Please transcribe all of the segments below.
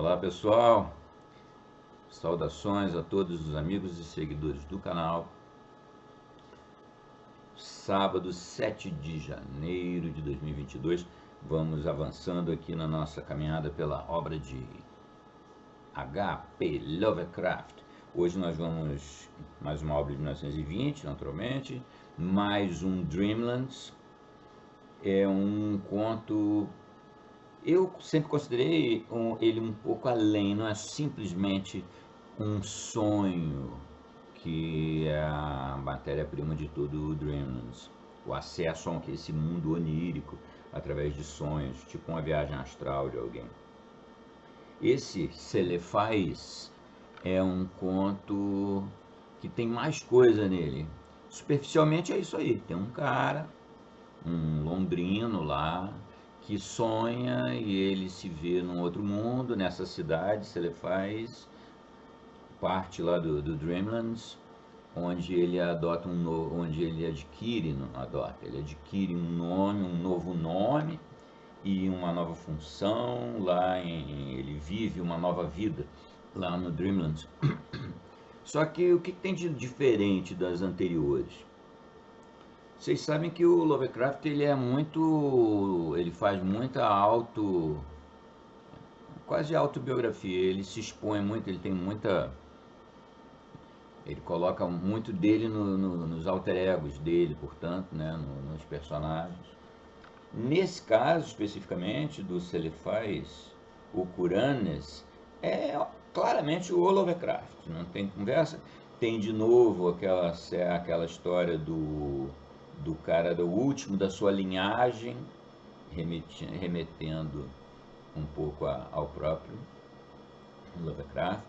Olá pessoal, saudações a todos os amigos e seguidores do canal. Sábado 7 de janeiro de 2022, vamos avançando aqui na nossa caminhada pela obra de H.P. Lovecraft. Hoje nós vamos mais uma obra de 1920, naturalmente, mais um Dreamlands. É um conto. Eu sempre considerei ele um pouco além, não é simplesmente um sonho que é a matéria-prima de todo o Dreamlands. O acesso a esse mundo onírico através de sonhos, tipo uma viagem astral de alguém. Esse Celefais é um conto que tem mais coisa nele. Superficialmente é isso aí, tem um cara, um londrino lá, que sonha e ele se vê num outro mundo, nessa cidade, Celefais, parte lá do Dreamlands, onde ele adota onde ele adquire, não adota, ele adquire um nome, um novo nome e uma nova função lá ele vive uma nova vida lá no Dreamlands. Só que o que tem de diferente das anteriores? Vocês sabem que o Lovecraft ele faz muita quase autobiografia, ele se expõe muito, ele coloca muito dele nos alter egos dele, portanto, né, nos personagens. Nesse caso, especificamente, do Celefais, o Curanes, é claramente o Lovecraft, não tem conversa. Tem de novo aquela história do cara do último da sua linhagem, remetendo um pouco ao próprio Lovecraft,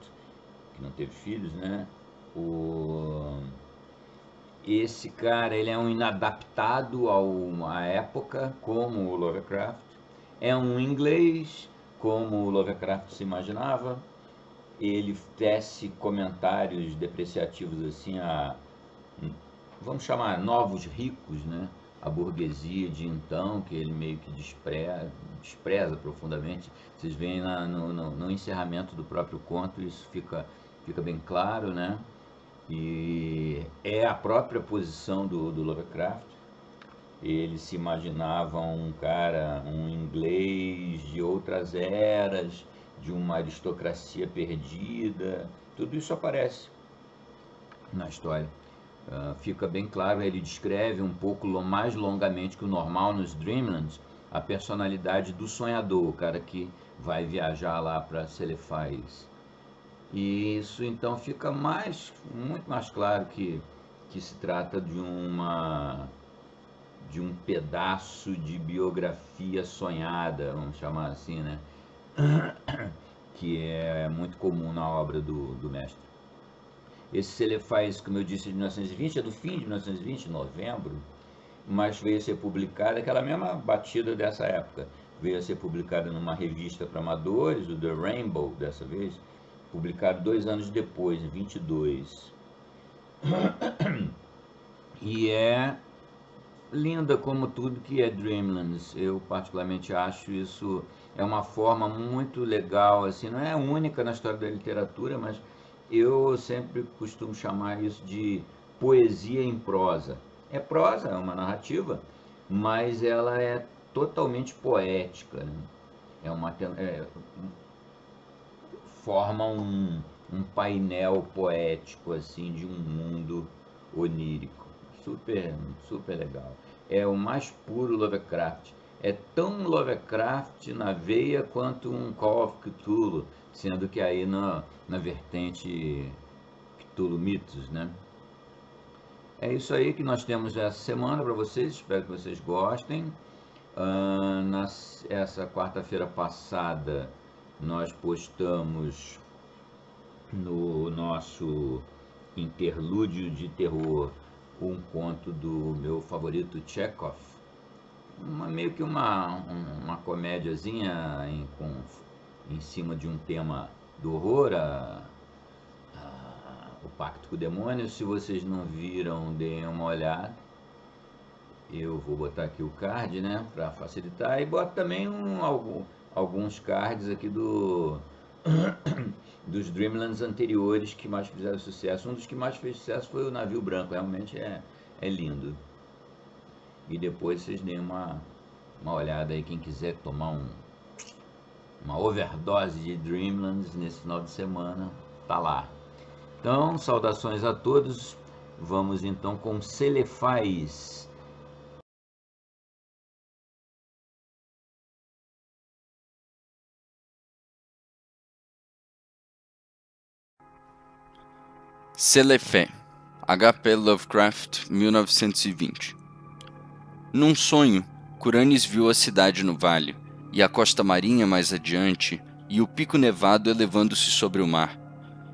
que não teve filhos, né? O, esse cara, ele é um inadaptado à época, como o Lovecraft. É um inglês, como o Lovecraft se imaginava. Ele tece comentários depreciativos assim vamos chamar, novos ricos, né? A burguesia de então, que ele meio que despreza profundamente. Vocês veem no encerramento do próprio conto, isso fica bem claro, né? E é a própria posição do Lovecraft. Ele se imaginava um cara, um inglês de outras eras, de uma aristocracia perdida. Tudo isso aparece na história. Fica bem claro, ele descreve um pouco mais longamente que o normal nos Dreamlands a personalidade do sonhador, o cara que vai viajar lá para Celefais. E isso então fica muito mais claro que se trata de um pedaço de biografia sonhada, vamos chamar assim, né? Que é muito comum na obra do mestre. Esse Celefais, como eu disse, de 1920, é do fim de 1920, novembro, mas veio a ser publicada, aquela mesma batida dessa época, veio a ser publicada numa revista para amadores, o The Rainbow, dessa vez, publicado 2 anos depois, em 22. E é linda como tudo que é Dreamlands. Eu particularmente acho isso é uma forma muito legal, assim, não é única na história da literatura, mas eu sempre costumo chamar isso de poesia em prosa. É prosa, é uma narrativa, mas ela é totalmente poética, né? É uma forma um painel poético assim de um mundo onírico, super legal. É o mais puro Lovecraft. É tão Lovecraft na veia quanto um Call of Cthulhu, sendo que aí na vertente Cthulhu Mitos, né? É isso aí que nós temos essa semana para vocês. Espero que vocês gostem. Essa quarta-feira passada nós postamos no nosso interlúdio de terror um conto do meu favorito Chekhov, meio que uma comédiazinha em cima de um tema do horror, o Pacto com o Demônio. Se vocês não viram, deem uma olhada. Eu vou botar aqui o card, né, para facilitar, e boto também alguns cards aqui dos Dreamlands anteriores que mais fizeram sucesso. Um dos que mais fez sucesso foi o Navio Branco, realmente é lindo. E depois vocês deem uma olhada aí, quem quiser tomar uma overdose de Dreamlands nesse final de semana, tá lá. Então, saudações a todos. Vamos então com Celefais. Celefé, H.P. Lovecraft, 1920. Num sonho, Curanes viu a cidade no vale, e a costa marinha mais adiante, e o pico nevado elevando-se sobre o mar,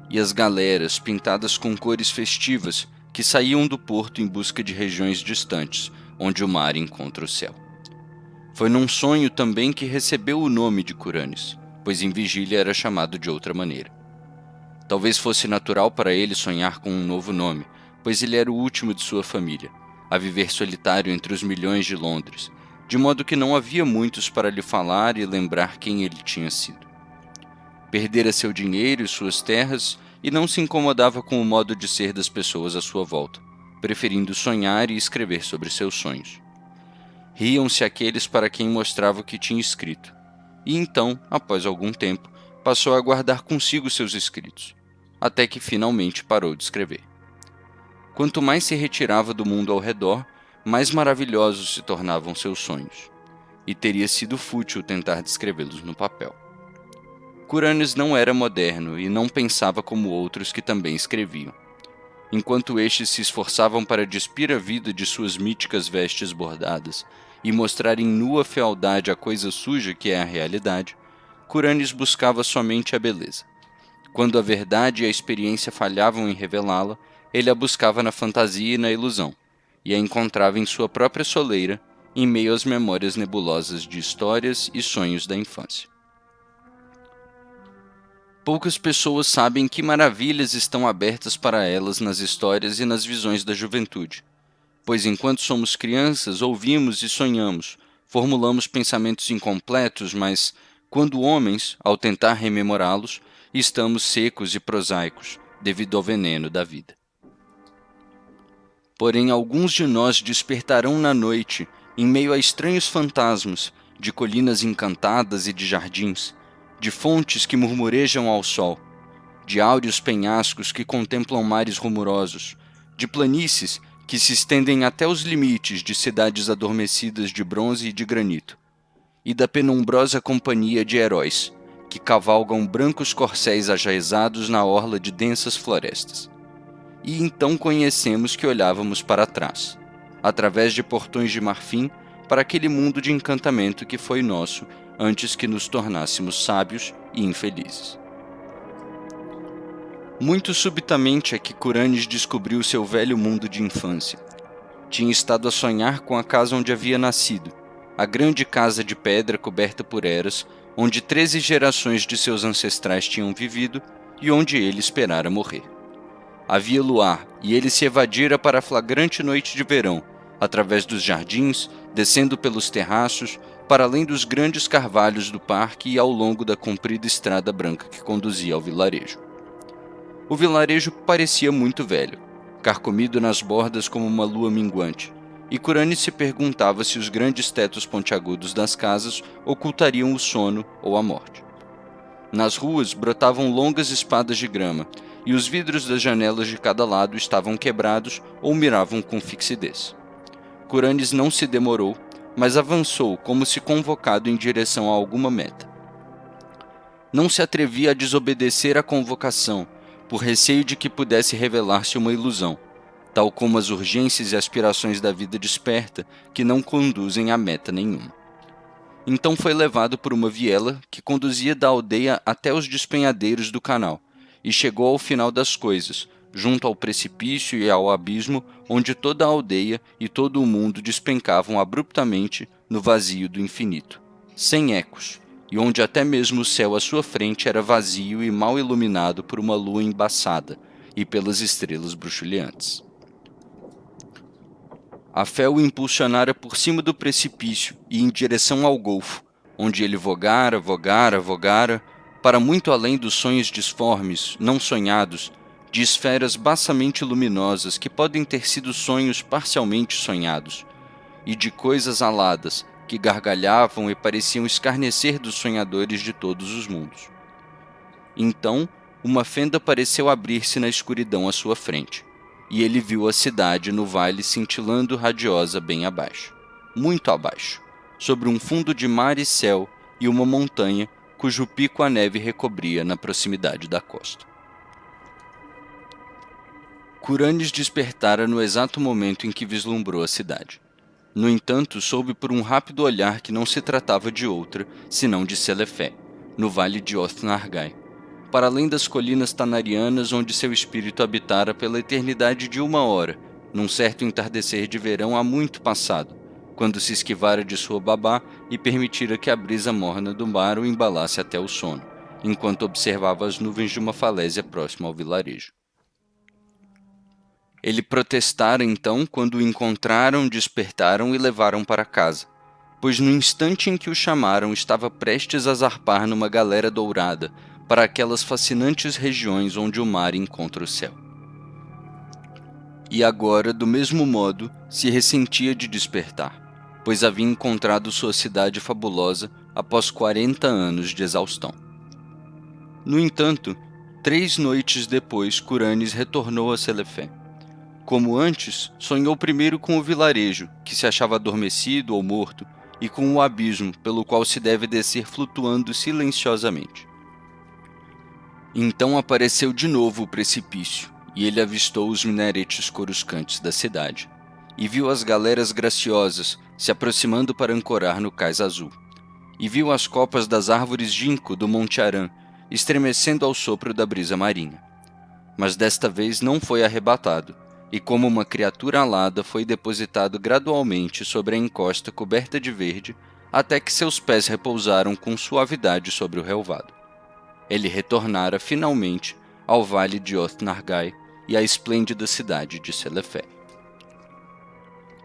e as galeras pintadas com cores festivas que saíam do porto em busca de regiões distantes, onde o mar encontra o céu. Foi num sonho também que recebeu o nome de Curanes, pois em vigília era chamado de outra maneira. Talvez fosse natural para ele sonhar com um novo nome, pois ele era o último de sua família, a viver solitário entre os milhões de Londres, de modo que não havia muitos para lhe falar e lembrar quem ele tinha sido. Perdera seu dinheiro e suas terras e não se incomodava com o modo de ser das pessoas à sua volta, preferindo sonhar e escrever sobre seus sonhos. Riam-se aqueles para quem mostrava o que tinha escrito, e então, após algum tempo, passou a guardar consigo seus escritos, até que finalmente parou de escrever. Quanto mais se retirava do mundo ao redor, mais maravilhosos se tornavam seus sonhos, e teria sido fútil tentar descrevê-los no papel. Curanes não era moderno e não pensava como outros que também escreviam. Enquanto estes se esforçavam para despir a vida de suas míticas vestes bordadas e mostrar em nua fealdade a coisa suja que é a realidade, Curanes buscava somente a beleza. Quando a verdade e a experiência falhavam em revelá-la, ele a buscava na fantasia e na ilusão, e a encontrava em sua própria soleira, em meio às memórias nebulosas de histórias e sonhos da infância. Poucas pessoas sabem que maravilhas estão abertas para elas nas histórias e nas visões da juventude, pois enquanto somos crianças ouvimos e sonhamos, formulamos pensamentos incompletos, mas, quando homens, ao tentar rememorá-los, estamos secos e prosaicos, devido ao veneno da vida. Porém, alguns de nós despertarão na noite, em meio a estranhos fantasmas, de colinas encantadas e de jardins, de fontes que murmurejam ao sol, de áureos penhascos que contemplam mares rumorosos, de planícies que se estendem até os limites de cidades adormecidas de bronze e de granito, e da penumbrosa companhia de heróis, que cavalgam brancos corcéis ajaezados na orla de densas florestas. E então conhecemos que olhávamos para trás, através de portões de marfim, para aquele mundo de encantamento que foi nosso antes que nos tornássemos sábios e infelizes. Muito subitamente é que Curanes descobriu seu velho mundo de infância. Tinha estado a sonhar com a casa onde havia nascido, a grande casa de pedra coberta por eras, onde 13 gerações de seus ancestrais tinham vivido e onde ele esperara morrer. Havia luar, e ele se evadira para a flagrante noite de verão, através dos jardins, descendo pelos terraços, para além dos grandes carvalhos do parque e ao longo da comprida estrada branca que conduzia ao vilarejo. O vilarejo parecia muito velho, carcomido nas bordas como uma lua minguante, e Curanes se perguntava se os grandes tetos pontiagudos das casas ocultariam o sono ou a morte. Nas ruas brotavam longas espadas de grama, e os vidros das janelas de cada lado estavam quebrados ou miravam com fixidez. Curanes não se demorou, mas avançou como se convocado em direção a alguma meta. Não se atrevia a desobedecer à convocação, por receio de que pudesse revelar-se uma ilusão, tal como as urgências e aspirações da vida desperta que não conduzem a meta nenhuma. Então foi levado por uma viela que conduzia da aldeia até os despenhadeiros do canal, e chegou ao final das coisas, junto ao precipício e ao abismo onde toda a aldeia e todo o mundo despencavam abruptamente no vazio do infinito, sem ecos, e onde até mesmo o céu à sua frente era vazio e mal iluminado por uma lua embaçada e pelas estrelas bruxuleantes. A fé o impulsionara por cima do precipício e em direção ao golfo, onde ele vogara, para muito além dos sonhos disformes, não sonhados, de esferas baçamente luminosas que podem ter sido sonhos parcialmente sonhados, e de coisas aladas que gargalhavam e pareciam escarnecer dos sonhadores de todos os mundos. Então, uma fenda pareceu abrir-se na escuridão à sua frente, e ele viu a cidade no vale cintilando radiosa bem abaixo, muito abaixo, sobre um fundo de mar e céu e uma montanha cujo pico a neve recobria na proximidade da costa. Curanes despertara no exato momento em que vislumbrou a cidade. No entanto, soube por um rápido olhar que não se tratava de outra, senão de Selefé, no vale de Oth-Nargai, para além das colinas tanarianas onde seu espírito habitara pela eternidade de 1 hora, num certo entardecer de verão há muito passado, quando se esquivara de sua babá e permitira que a brisa morna do mar o embalasse até o sono, enquanto observava as nuvens de uma falésia próxima ao vilarejo. Ele protestara então quando o encontraram, despertaram e levaram para casa, pois no instante em que o chamaram estava prestes a zarpar numa galera dourada para aquelas fascinantes regiões onde o mar encontra o céu. E agora, do mesmo modo, se ressentia de despertar, pois havia encontrado sua cidade fabulosa após 40 anos de exaustão. No entanto, 3 noites depois, Curanes retornou a Selefé. Como antes, sonhou primeiro com o vilarejo, que se achava adormecido ou morto, e com o abismo, pelo qual se deve descer flutuando silenciosamente. Então apareceu de novo o precipício, e ele avistou os minaretes coruscantes da cidade, e viu as galeras graciosas se aproximando para ancorar no cais azul, e viu as copas das árvores ginkgo do Monte Aran estremecendo ao sopro da brisa marinha. Mas desta vez não foi arrebatado, e como uma criatura alada foi depositado gradualmente sobre a encosta coberta de verde, até que seus pés repousaram com suavidade sobre o relvado. Ele retornara finalmente ao vale de Oth-Nargai e à esplêndida cidade de Selefé.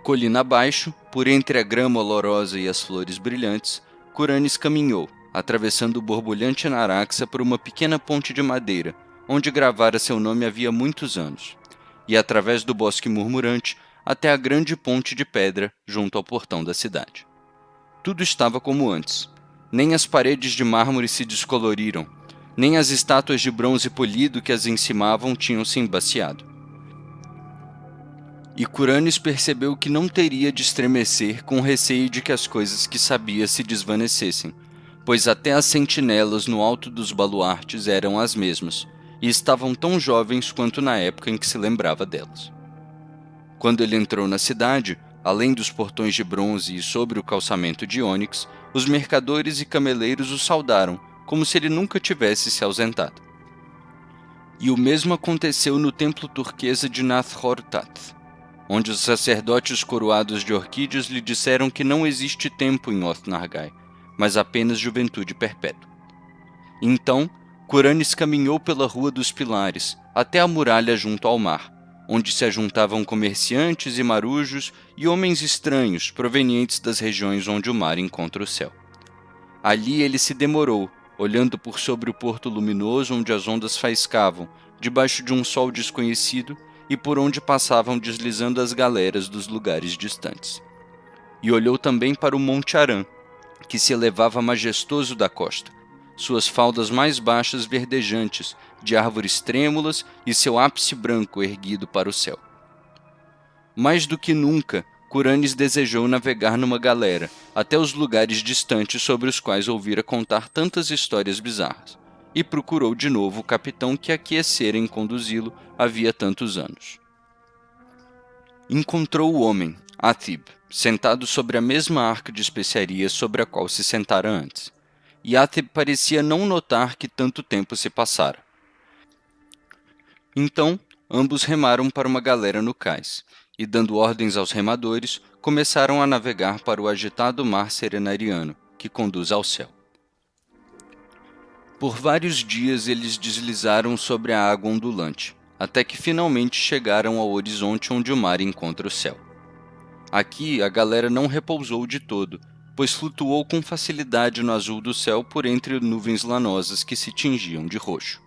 Colina abaixo, por entre a grama olorosa e as flores brilhantes, Curanes caminhou, atravessando o borbulhante Anaraxa por uma pequena ponte de madeira, onde gravara seu nome havia muitos anos, e através do bosque murmurante até a grande ponte de pedra junto ao portão da cidade. Tudo estava como antes. Nem as paredes de mármore se descoloriram, nem as estátuas de bronze polido que as encimavam tinham se embaciado. E Curanes percebeu que não teria de estremecer com receio de que as coisas que sabia se desvanecessem, pois até as sentinelas no alto dos baluartes eram as mesmas, e estavam tão jovens quanto na época em que se lembrava delas. Quando ele entrou na cidade, além dos portões de bronze e sobre o calçamento de ônix, os mercadores e cameleiros o saudaram, como se ele nunca tivesse se ausentado. E o mesmo aconteceu no templo turquesa de Nath-Hortat, onde os sacerdotes coroados de orquídeas lhe disseram que não existe tempo em Oth-Nargai, mas apenas juventude perpétua. Então, Curanes caminhou pela Rua dos Pilares, até a muralha junto ao mar, onde se ajuntavam comerciantes e marujos e homens estranhos provenientes das regiões onde o mar encontra o céu. Ali ele se demorou, olhando por sobre o porto luminoso onde as ondas faiscavam, debaixo de um sol desconhecido, e por onde passavam deslizando as galeras dos lugares distantes. E olhou também para o Monte Aran, que se elevava majestoso da costa, suas faldas mais baixas verdejantes, de árvores trêmulas e seu ápice branco erguido para o céu. Mais do que nunca, Curanes desejou navegar numa galera, até os lugares distantes sobre os quais ouvira contar tantas histórias bizarras, e procurou de novo o capitão que aquecera em conduzi-lo havia tantos anos. Encontrou o homem, Athib, sentado sobre a mesma arca de especiarias sobre a qual se sentara antes, e Athib parecia não notar que tanto tempo se passara. Então, ambos remaram para uma galera no cais, e dando ordens aos remadores, começaram a navegar para o agitado mar serenariano, que conduz ao céu. Por vários dias eles deslizaram sobre a água ondulante, até que finalmente chegaram ao horizonte onde o mar encontra o céu. Aqui a galera não repousou de todo, pois flutuou com facilidade no azul do céu por entre nuvens lanosas que se tingiam de roxo.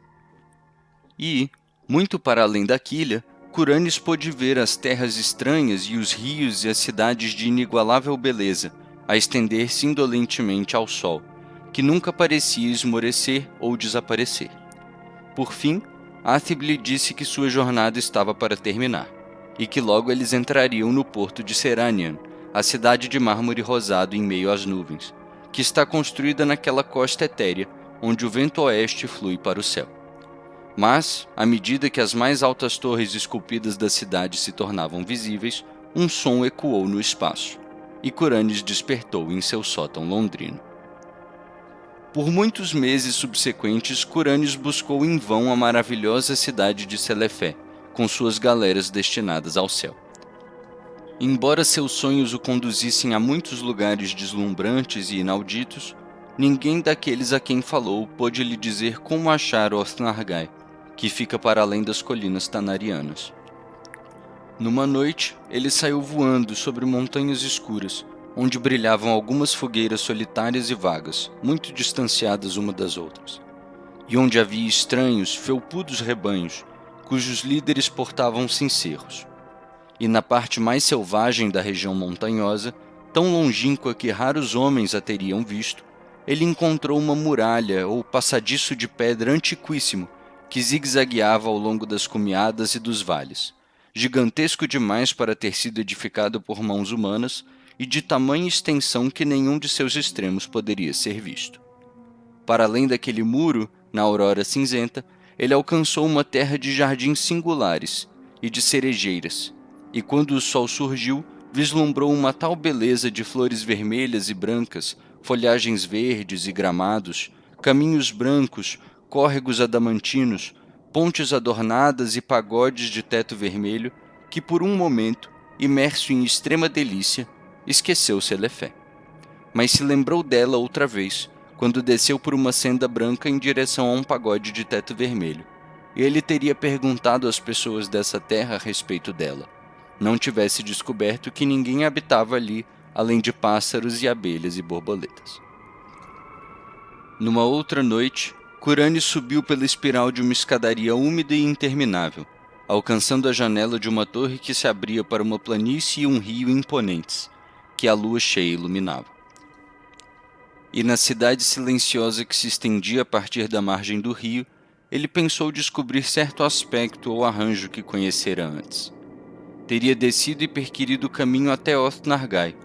E, muito para além da quilha, Curanes pôde ver as terras estranhas e os rios e as cidades de inigualável beleza, a estender-se indolentemente ao sol, que nunca parecia esmorecer ou desaparecer. Por fim, Athib lhe disse que sua jornada estava para terminar, e que logo eles entrariam no porto de Seranian, a cidade de mármore rosado em meio às nuvens, que está construída naquela costa etérea, onde o vento oeste flui para o céu. Mas, à medida que as mais altas torres esculpidas da cidade se tornavam visíveis, um som ecoou no espaço, e Curanes despertou em seu sótão londrino. Por muitos meses subsequentes, Curanes buscou em vão a maravilhosa cidade de Selefé, com suas galeras destinadas ao céu. Embora seus sonhos o conduzissem a muitos lugares deslumbrantes e inauditos, ninguém daqueles a quem falou pôde lhe dizer como achar Oth-Nargai, que fica para além das colinas tanarianas. Numa noite, ele saiu voando sobre montanhas escuras, onde brilhavam algumas fogueiras solitárias e vagas, muito distanciadas uma das outras, e onde havia estranhos, felpudos rebanhos, cujos líderes portavam cencerros. E na parte mais selvagem da região montanhosa, tão longínqua que raros homens a teriam visto, ele encontrou uma muralha ou passadiço de pedra antiquíssimo que zigue-zagueava ao longo das cumeadas e dos vales, gigantesco demais para ter sido edificado por mãos humanas e de tamanha extensão que nenhum de seus extremos poderia ser visto. Para além daquele muro, na aurora cinzenta, ele alcançou uma terra de jardins singulares e de cerejeiras, e quando o sol surgiu, vislumbrou uma tal beleza de flores vermelhas e brancas, folhagens verdes e gramados, caminhos brancos, córregos adamantinos, pontes adornadas e pagodes de teto vermelho, que por um momento, imerso em extrema delícia, esqueceu Selefé. Mas se lembrou dela outra vez, quando desceu por uma senda branca em direção a um pagode de teto vermelho, e ele teria perguntado às pessoas dessa terra a respeito dela, não tivesse descoberto que ninguém habitava ali, além de pássaros e abelhas e borboletas. Numa outra noite, Curanes subiu pela espiral de uma escadaria úmida e interminável, alcançando a janela de uma torre que se abria para uma planície e um rio imponentes, que a lua cheia iluminava. E na cidade silenciosa que se estendia a partir da margem do rio, ele pensou descobrir certo aspecto ou arranjo que conhecera antes. Teria descido e perquirido o caminho até Oth-Nargai,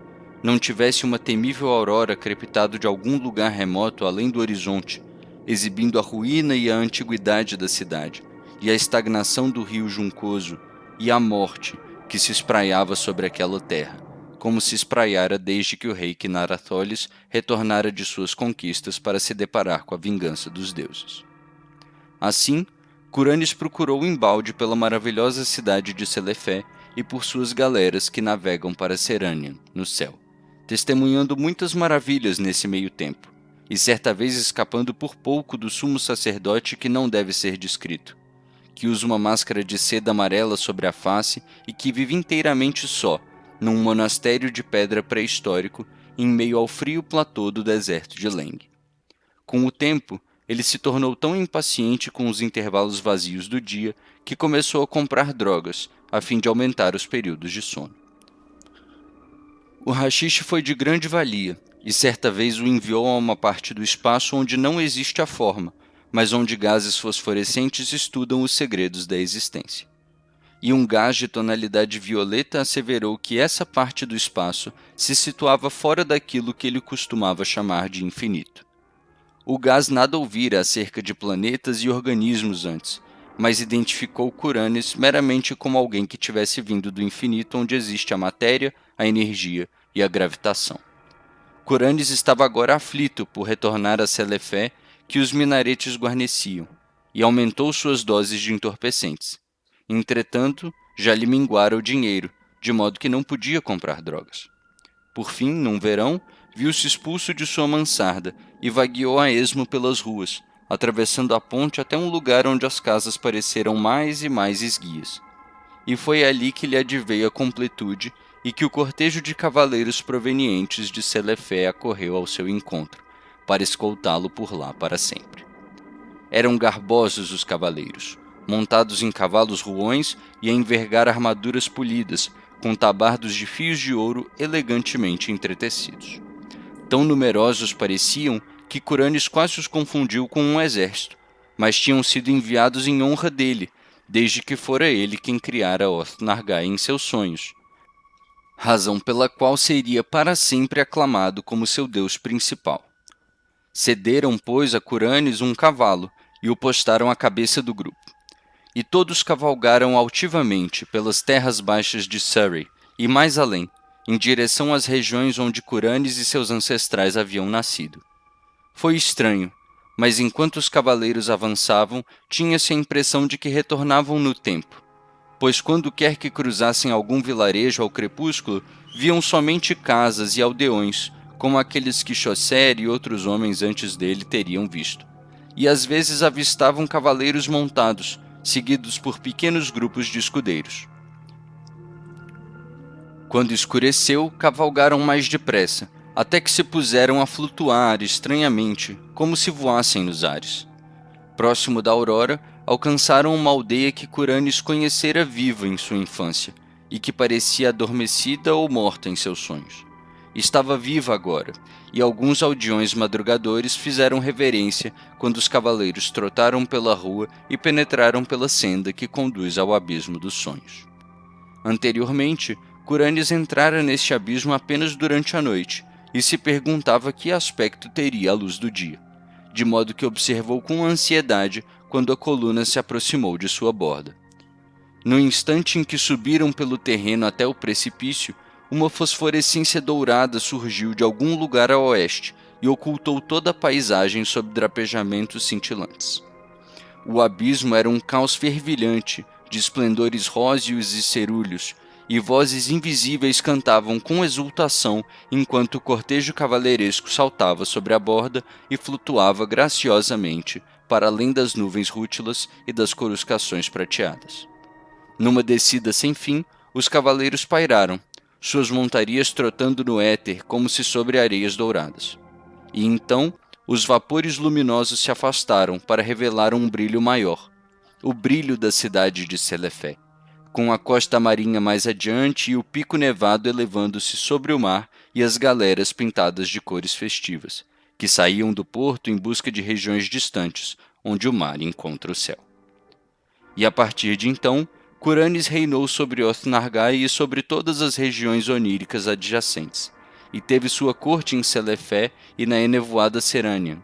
não tivesse uma temível aurora crepitado de algum lugar remoto além do horizonte, exibindo a ruína e a antiguidade da cidade, e a estagnação do rio Juncoso, e a morte que se espraiava sobre aquela terra, como se espraiara desde que o rei Kinaratholis retornara de suas conquistas para se deparar com a vingança dos deuses. Assim, Curanes procurou embalde pela maravilhosa cidade de Selefé e por suas galeras que navegam para Seranian, no céu, testemunhando muitas maravilhas nesse meio tempo, e certa vez escapando por pouco do sumo sacerdote que não deve ser descrito, que usa uma máscara de seda amarela sobre a face e que vive inteiramente só, num monastério de pedra pré-histórico, em meio ao frio platô do deserto de Leng. Com o tempo, ele se tornou tão impaciente com os intervalos vazios do dia que começou a comprar drogas, a fim de aumentar os períodos de sono. O haxixe foi de grande valia, e certa vez o enviou a uma parte do espaço onde não existe a forma, mas onde gases fosforescentes estudam os segredos da existência. E um gás de tonalidade violeta asseverou que essa parte do espaço se situava fora daquilo que ele costumava chamar de infinito. O gás nada ouvira acerca de planetas e organismos antes, mas identificou Curanes meramente como alguém que tivesse vindo do infinito onde existe a matéria, a energia e a gravitação. Curanes estava agora aflito por retornar a Selefé que os minaretes guarneciam, e aumentou suas doses de entorpecentes. Entretanto, já lhe minguara o dinheiro, de modo que não podia comprar drogas. Por fim, num verão, viu-se expulso de sua mansarda e vagueou a esmo pelas ruas, atravessando a ponte até um lugar onde as casas pareceram mais e mais esguias. E foi ali que lhe adveio a completude e que o cortejo de cavaleiros provenientes de Selefé acorreu ao seu encontro, para escoltá-lo por lá para sempre. Eram garbosos os cavaleiros, montados em cavalos ruões e a envergar armaduras polidas, com tabardos de fios de ouro elegantemente entretecidos. Tão numerosos pareciam que Curanes quase os confundiu com um exército, mas tinham sido enviados em honra dele, desde que fora ele quem criara Oth-Nargai em seus sonhos, razão pela qual seria para sempre aclamado como seu deus principal. Cederam, pois, a Curanes um cavalo e o postaram à cabeça do grupo. E todos cavalgaram altivamente pelas terras baixas de Surrey e mais além, em direção às regiões onde Curanes e seus ancestrais haviam nascido. Foi estranho, mas enquanto os cavaleiros avançavam, tinha-se a impressão de que retornavam no tempo, pois quando quer que cruzassem algum vilarejo ao crepúsculo, viam somente casas e aldeões, como aqueles que Chaucer e outros homens antes dele teriam visto. E às vezes avistavam cavaleiros montados, seguidos por pequenos grupos de escudeiros. Quando escureceu, cavalgaram mais depressa, até que se puseram a flutuar estranhamente, como se voassem nos ares. Próximo da aurora, alcançaram uma aldeia que Curanes conhecera viva em sua infância, e que parecia adormecida ou morta em seus sonhos. Estava viva agora, e alguns aldeões madrugadores fizeram reverência quando os cavaleiros trotaram pela rua e penetraram pela senda que conduz ao abismo dos sonhos. Anteriormente, Curanes entrara neste abismo apenas durante a noite, e se perguntava que aspecto teria a luz do dia, de modo que observou com ansiedade quando a coluna se aproximou de sua borda. No instante em que subiram pelo terreno até o precipício, uma fosforescência dourada surgiu de algum lugar a oeste e ocultou toda a paisagem sob drapejamentos cintilantes. O abismo era um caos fervilhante, de esplendores róseos e cerúleos, e vozes invisíveis cantavam com exultação enquanto o cortejo cavaleiresco saltava sobre a borda e flutuava graciosamente para além das nuvens rútilas e das coruscações prateadas. Numa descida sem fim, os cavaleiros pairaram, suas montarias trotando no éter como se sobre areias douradas. E então, os vapores luminosos se afastaram para revelar um brilho maior, o brilho da cidade de Selefé, com a costa marinha mais adiante e o pico nevado elevando-se sobre o mar e as galeras pintadas de cores festivas, que saíam do porto em busca de regiões distantes, onde o mar encontra o céu. E a partir de então, Curanes reinou sobre Oth-Nargai e sobre todas as regiões oníricas adjacentes, e teve sua corte em Selefé e na enevoada Serânia.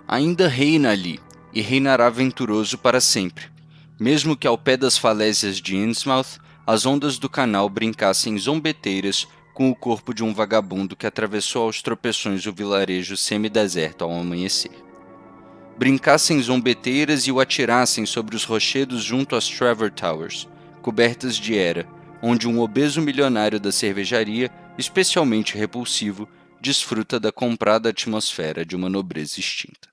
Ainda reina ali, e reinará venturoso para sempre, mesmo que ao pé das falésias de Innsmouth as ondas do canal brincassem zombeteiras com o corpo de um vagabundo que atravessou aos tropeções o vilarejo semideserto ao amanhecer. Brincassem zombeteiras e o atirassem sobre os rochedos junto às Trevor Towers, cobertas de era, onde um obeso milionário da cervejaria, especialmente repulsivo, desfruta da comprada atmosfera de uma nobreza extinta.